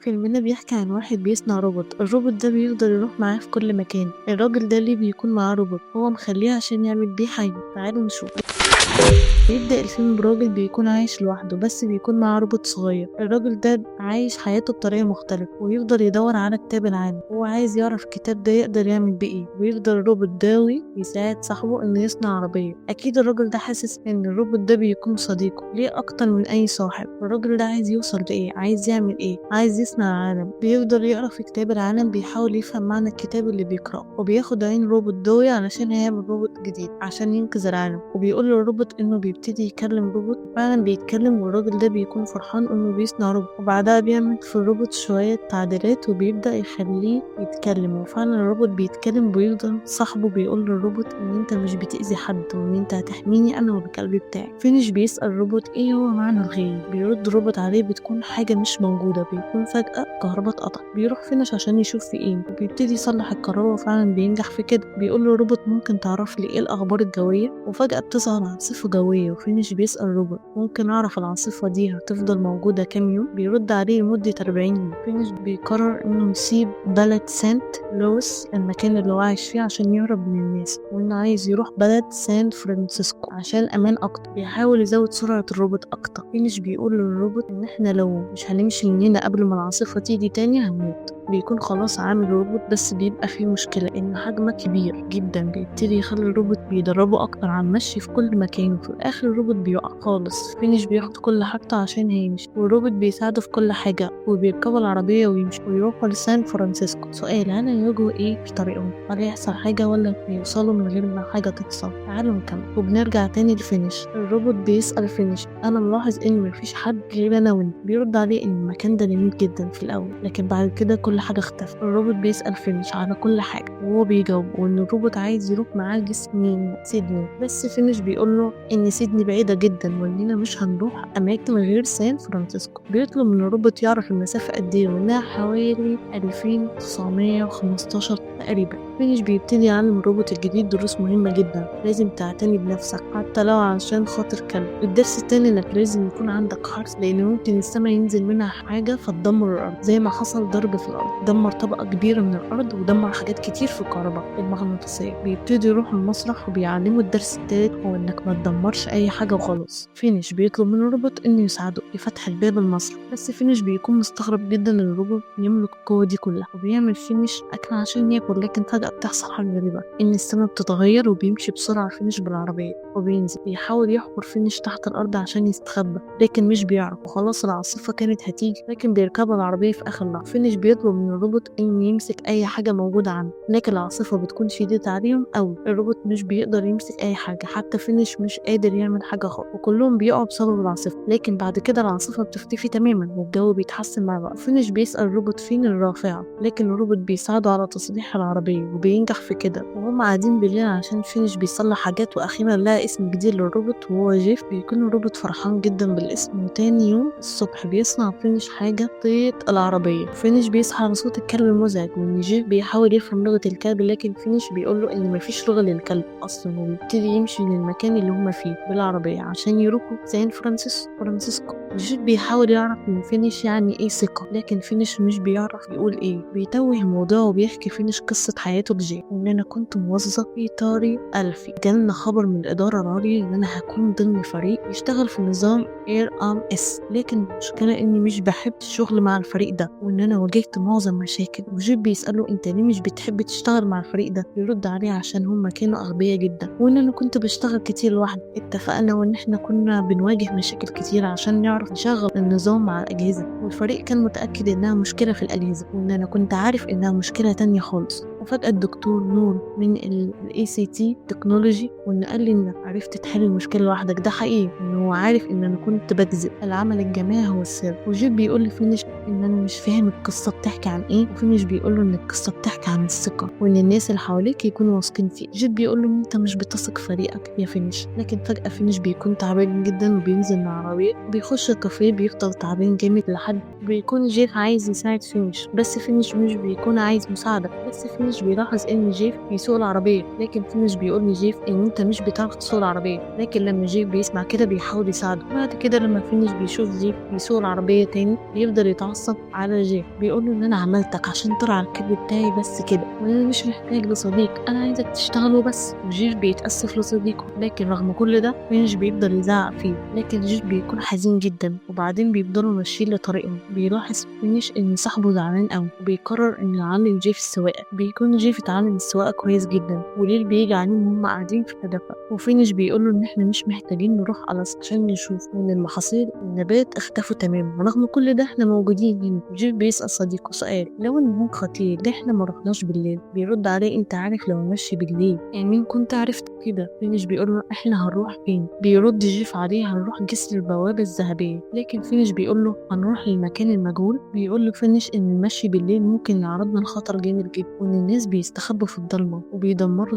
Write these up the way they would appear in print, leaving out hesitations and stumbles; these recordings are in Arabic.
فيلمنا بيحكي عن واحد بيصنع روبوت. الروبوت ده بيفضل يروح معاه في كل مكان. الراجل ده ليه بيكون معاه روبوت؟ هو مخليه عشان يعمل بيه حاجة. تعالوا نشوف. بيبدأ الفيلم براجل بيكون عايش لوحده، بس بيكون معاه روبوت صغير. الراجل ده عايش حياته بطريقة مختلفة ويفضل يدور على كتاب العالم. هو عايز يعرف الكتاب ده يقدر يعمل بيه ايه. ويفضل الروبوت داوي يساعد صاحبه انه يصنع عربية. اكيد الراجل ده حاسس ان الروبوت ده بيكون صديقه ليه اكتر من اي صاحب. الراجل ده عايز يوصل لايه، عايز يعمل ايه، عايز يصنع عالم. بيفضل يقرا في كتاب العالم، بيحاول يفهم معنى الكتاب اللي بيقراه، وبياخد عين روبوت دوي علشان يعمل روبوت جديد عشان ينقذ العالم. وبيقول للروبوت انه بيبتدي يكلم روبوت، فعلا بيتكلم. والراجل ده بيكون فرحان انه بيصنع روبوت. وبعدها بيعمل في الروبوت شوية تعديلات وبيبدأ يخليه يتكلم. وفعلا الروبوت بيتكلم. ويفضل صاحبه بيقول للروبوت ان انت مش بتأذي حد، وان انت هتحميني انا والكلب بتاعي. فينيش بيسأل الروبوت ايه هو معنى الغير. بيرد الروبوت عليه بتكون حاجة مش موجودة. بيكون فجأة كهرباء اتقطع. بيروح فينيش عشان يشوف في ايه، وبيبتدي يصلح الكهرباء وفعلا بينجح في كده. بيقول له الروبوت ممكن تعرف لي ايه الاخبار الجوية. وفجأة بتظهر عاصفة جوية. وفينيش بيسأل الروبوت ممكن اعرف العاصفة دي هتفضل موجودة كام يوم. بيرد عليه لمدة 40 يوم. فينيش بيقرر انه يسيب بلد سانت لويس، المكان اللي هو عايش فيه، عشان يهرب من الناس. وانه عايز يروح بلد سان فرانسيسكو عشان امان اكتر. بيحاول يزود سرعة الروبوت اكتر. فينيش بيقول للروبوت ان احنا لو مش هنمشي من هنا قبل ما العاصفة تيجي تاني هنموت. بيكون خلاص عامل روبوت، بس بيبقى فيه مشكلة ان حجمه كبير جدا. بيبتدي يخلي الروبوت بيدربه اكتر على المشي في كل مكان. وفي الاخر الروبوت بيقع خالص. فينيش بياخد كل حاجته عشان هيمشي، والروبوت بيساعده في كل حاجة. وبيركبوا العربية ويمشوا ويروحوا لسان فرانسيسكو. سؤال، هل هيواجهوا ايه في طريقهم؟ هل يحصل حاجة ولا يوصلوا من غير ما حاجة تحصل؟ تعالوا نكمل. وبنرجع تاني لفينيش. الروبوت بيسأل فينيش انا ملاحظ ان مفيش حد غير انا وانت. بيرد عليه ان المكان ده جميل جدا في الاول، لكن بعد كده كل حاجة اختفت. الروبوت بيسأل فينيش على كل حاجة وهو بيجاوب، وان الروبوت عايز يروح معاه جسم سيدني. بس فينيش بيقول له ان سيدني بعيدة جدا واننا مش هنروح اماكن غير سان فرانسيسكو. بيطلب من الروبوت يعرف المسافة قد ايه، وانها حوالي 2915 تقريبا. فينيش بيبتدي يعلم الروبوت الجديد دروس مهمة جدا. لازم تعتني بنفسك حتى لو عشان خاطر كلب. الدرس التاني انك لازم يكون عندك حرص، لان ممكن السما ينزل منها حاجة فتدمر الارض، زي ما حصل ضرب في الارض دمر طبقة كبيرة من الارض ودمر حاجات كتير في الكهرباء المغناطيسية. بيبتدي يروح المسرح وبيعلمه الدرس التالت هو انك ما تدمرش اي حاجة وخلاص. فينيش بيطلب من الروبوت انه يساعده في فتح الباب المسرح، بس فينيش بيكون مستغرب جدا ان الروبوت يملك القوة دي كلها. وبيعمل فينيش اكل عشان ياكل، لكن فجأة بتحصل حاجة غريبة ان السما بتتغير وبيمشي بسرعة فينيش بالعربية وبينزل. بيحاول يحفر فينيش تحت الارض عشان يستخبى، لكن مش بيعرف. وخلاص العاصفة كانت هتيجي، لكن بيركبوا العربية في اخر لحظة. فينيش بيطلب من الروبوت انه يمسك اي حاجة موجودة عنده، لكن العاصفة بتكون شديدة عليهم قوي. الروبوت مش بيقدر يمسك اي حاجة، حتى فينيش مش قادر يعمل حاجة خالص، وكلهم بيقعوا بسبب العاصفة. لكن بعد كده العاصفة بتختفي تماما والجو بيتحسن مع الوقت. فينيش بيسأل الروبوت فين الرافعة، لكن الروبوت بيساعده على تصليح العربية وبينجح في كده. وهم قاعدين بالليل عشان فينيش بيصلح حاجات، واخيرا لقى اسم جديد للروبوت وهو جيف. بيكون الروبوت فرحان جدا بالاسم. وتاني يوم الصبح بيصنع فينيش حاجة طيط العربية. فينيش بيصحى على صوت الكلب المزعج، وان جيف بيحاول يفهم لغة الكلب، لكن فينيش بيقول له ان مفيش لغة للكلب اصلا. وبيبتدي يمشي للمكان اللي هما فيه بالعربية عشان يروحوا سان فرانسيسكو. جيف بيحاول يعرف من فينيش يعني ايه ثقة، لكن فينيش مش بيعرف يقول ايه. بيتوه الموضوع وبيحكي فينيش قصة حياته لجيف، وان انا كنت موظف في طاري ألفي. جالنا خبر من الإدارة العليا ان انا هكون ضمن فريق يشتغل في نظام ARMS، لكن المشكلة اني مش بحب الشغل مع الفريق ده، وان انا واجهت معظم مشاكل. وجيف بيسأله انت ليه مش بتحب تشتغل مع الفريق ده؟ يرد عليه عشان هما كانوا أغبياء جدا، وان انا كنت بشتغل كتير لوحدي. اتفقنا وان احنا كنا بنواجه مشاكل كتير عشان نعرف نشغل النظام مع الأجهزة، والفريق كان متأكد انها مشكلة في الأجهزة، وان انا كنت عارف انها مشكلة تانية خالص. وفجأة الدكتور نور من ال ACT تكنولوجي وانه قال لي انك عرفت تحل المشكلة لوحدك. ده حقيقي، انه هو عارف ان انا كنت بكذب. العمل الجماعي هو السر. وجيب بيقول لي فينيش ان انا مش فاهم القصة بتحكي عن ايه، وفينيش بيقول له ان القصة بتحكي عن الثقة، وان الناس اللي حواليك يكونوا واثقين فيك. جيب بيقول له انت مش بتثق في فريقك يا فينيش. لكن فجأة فينيش بيكون تعبان جدا وبينزل مع عربية وبيخش الكافيه. بيفضل تعبان جامد لحد بيكون جيف عايز يساعد فينيش، بس فينيش مش بيكون عايز مساعدة. بس فينيش بيلاحظ ان جيف بيسوق العربية، لكن فينيش بيقول لجيف ان انت مش بتعرف تسوق العربية. لكن لما جيف بيسمع كده بيحاول يساعده. بعد كده لما فينيش بيشوف جيف بيسوق العربية تاني بيفضل يتعصب بيتعصب على جيف، بيقول له ان انا عملتك عشان ترعى الكلب بتاعي بس كده، وانا مش محتاج لصديق، انا عايزك تشتغل وبس. وجيف بيتأسف لصديقه، لكن رغم كل ده فينيش بيفضل يزعق فيه، لكن جيف بيكون حزين جدا. وبعدين بيفضلوا ماشيين لطريقهم. بيلاحظ فينيش ان صاحبه زعلان قوي، وبيقرر انه يعلم جيف السواقه. بيكون جيف اتعلم السواقه كويس جدا، وليل بيجي عليهم وهم قاعدين في التدفق، وفينيش بيقول له ان احنا مش محتاجين نروح ألس عشان نشوف ان المحاصيل النبات اختفوا تماما، ورغم كل ده احنا موجودين هنا. جيف بيسأل صديقه سؤال، لو النهار خطير ليه احنا ما رحناش بالليل؟ بيرد عليه، انت عارف لو ماشي بالليل يعني مين كنت عرفت كده. فينيش بيقول له احنا هنروح فين؟ بيرد جيف عليه، هنروح جسر البوابه الذهبيه. لكن فينيش بيقول له هنروح للمكان المجهول. بيقول له فينيش ان المشي بالليل ممكن يعرضنا لخطر جامد جدا، وان الناس بيستخبوا في الضلمه وبيدمروا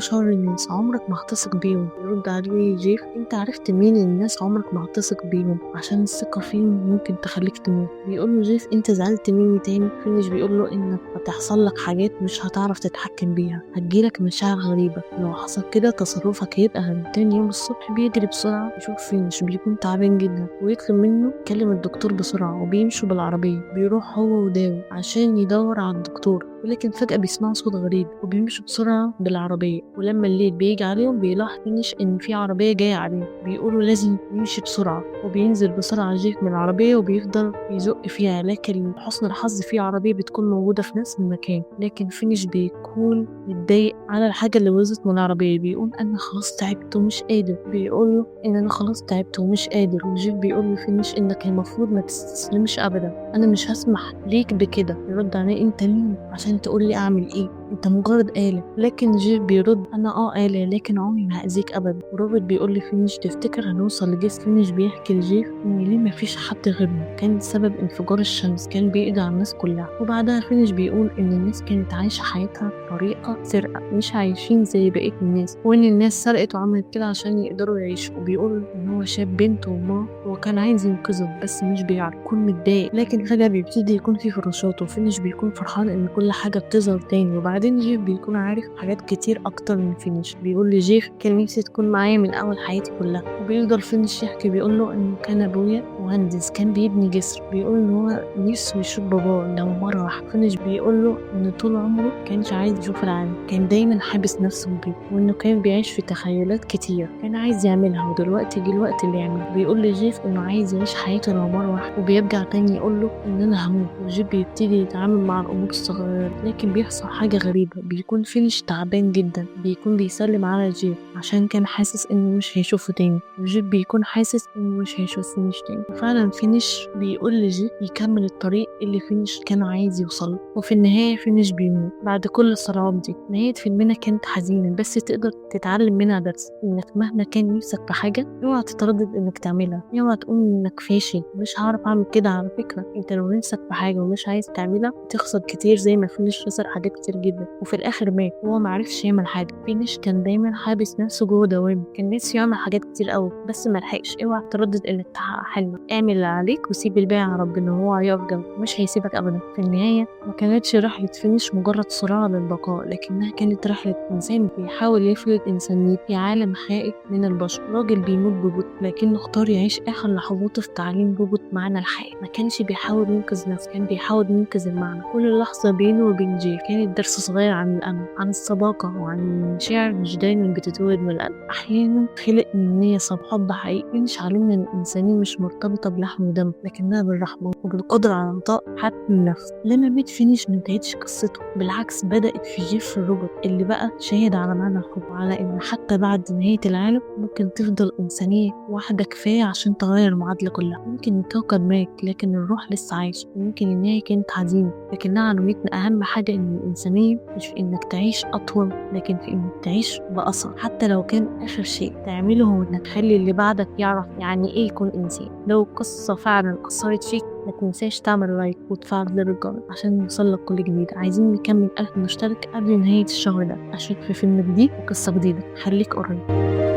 شر الناس، عمرك ما هتثق بيهم. بيرد عليه جيف، انت عرفت مين الناس عمرك ما هتثق بيهم؟ عشان الثقه فيهم ممكن تخليك تموت. بيقول له جيف، انت زعلت مني تاني؟ فينيش بيقول له انك هتحصل لك حاجات مش هتعرف تتحكم بيها، هتجيلك مشاعر غريبه، لو حصل كده تصرفك هيبقى غريب. تاني يوم الصبح بيجري بسرعه يشوف فينيش، بيكون تعبان جدا ويطلب منه يكلم الدكتور بسرعه. وبيمشوا بالعربيه، بيروح هو وداو عشان يدور على الدكتور، ولكن فجأة بيسمعوا صوت غريب وبيمشوا بسرعة بالعربية. ولما الليل بيجي عليهم بيلاحظ فينيش إن في عربية جاية عليهم، بيقولوا لازم يمشي بسرعة. وبينزل بسرعة جيف من العربية وبيفضل يزق فيها، لكن لحسن الحظ في عربية بتكون موجودة في نفس المكان. لكن فينيش بيكون متضايق على الحاجة اللي وزت من العربية، بيقول أنا خلاص تعبت ومش قادر. بيقول له إن أنا خلاص تعبت ومش قادر. وجيف بيقول له فينيش إنك المفروض ما تستسلمش أبدا، أنا مش هسمح ليك بكده. يرد عليه، أنت مين عشان تقول لي اعمل ايه؟ انت مجرد آلة. لكن جيف بيرد، انا آلة لكن عمري ما هأذيك ابدا. وروبرت بيقول لفينيش، تفتكر هنوصل لجيس؟ فينيش بيحكي لجيف ان ليه مفيش حد غيرنا كان سبب انفجار الشمس، كان بيقضي على الناس كلها. وبعدها فينيش بيقول ان الناس كانت عايشة حياتها بطريقة سرقة، مش عايشين زي بقية الناس، وان الناس سرقت وعملت كده عشان يقدروا يعيشوا. وبيقول ان هو شاف بنته وامه وكان عايز ينقذهم بس مش بيعرف، يكون متضايق. لكن فجأة بيبتدي يكون في فراشات، وفينيش بيكون فرحان ان كل حاجة بتظهر تاني. وبعدين جيف بيكون عارف حاجات كتير اكتر من فينيش. بيقول لجيف، كان نفسي تكون معايا من اول حياتي كلها. وبيفضل فينيش يحكي، بيقول له انه كان ابويا مهندس كان بيبني جسر، بيقول ان هو نفسه يشوف باباه لو مره واحده. فينيش بيقول له ان طول عمره كانش عايز يشوف العالم، كان دايما حابس نفسه بيه، وانه كان بيعيش في تخيلات كتير كان عايز يعملها، ودلوقتي جه الوقت اللي يعملها. بيقول لجيف انه عايز يعيش حياته لو مره واحده. وبيرجع تاني يقول له ان انا هموت. وجيف بيبتدي يتعامل مع الامور الصغيره. لكن بيحصل حاجه غريبه، بيكون فينيش تعبان جدا، بيكون بيسلم على جيف عشان كان حاسس انه مش هيشوفه تاني. وجيف بيكون حاسس انه مش هيشوف فينيش تاني. وفعلا فينيش بيقول لجيف يكمل الطريق اللي فينيش كان عايز يوصله. وفي النهايه فينيش بيموت بعد كل الصراعات دي. نهايه فيلمنا كانت حزينه، بس تقدر تتعلم منها درس، انك مهما كان نفسك في حاجه اوعى تتردد انك تعملها، اوعى تقول انك فاشل مش هعرف اعمل كده. على فكره انت لو نفسك في حاجه ومش عايز تعملها تخسر كتير، زي ما فينيش خسر حاجات كتير جدا وفي الاخر مات وهو معرفش يعمل حاجه. فينيش كان دايما حابس نفسه جوه دوامه، كان نفسه يعمل حاجات كتير قوي بس ملحقش. اوعى تردد انك تحقق حلمك، اعمل اللي عليك وسيب الباقي على ربنا، هو هيقف جنبك مش هيسيبك ابدا. في النهايه ما كانتش رحله فينيش مجرد صراع للبقاء، لكنها كانت رحله انسان بيحاول يفرض انسانيته في عالم خائف من البشر. راجل بيموت ببطء لكنه اختار يعيش اخر لحظاته في تعليم روبوت معنى الحياه. ما كانش بيحاول ينقذ نفسه، كان بيحاول ينقذ المعنى. كل لحظه بينه وبين جيف كانت درس صغير عن الامل، عن الصداقه، وعن المشاعر مش دايما بتتولد من القلب، احيانا خلق من نيه صب حب حقيقي. فينيش علمنا ان الانسانيه مش مرتبطه بلحم ودم، لكنها بالرحمه وبالقدره على انطاء حتى النفس. لما مات فينيش ما انتهتش قصته، بالعكس بدات في جيف الروبوت اللي بقى شاهد على معنى الحب، على ان حتى بعد نهايه العالم ممكن تفضل انسانيه واحده كفايه عشان تغير المعادله كلها. ممكن الكوكب مات لكن الروح لسه عايشه، وممكن النهايه كانت حزينه لكنها علمتنا اهم حاجه، ان الانسانيه مش في انك تعيش اطول لكن في انك تعيش بأثر. حتى لو كان اخر شيء تعمله هو انك تخلي اللي بعدك يعرف يعني ايه يكون انسان. لو القصه فعلا اثرت فيك ما تنساش تعمل لايك وتفعل زر الجرس عشان يوصلك كل جديد. عايزين نكمل 1000 مشترك قبل نهايه الشهر ده. اشوفك في فيلم جديد وقصه جديده، خليك قريب.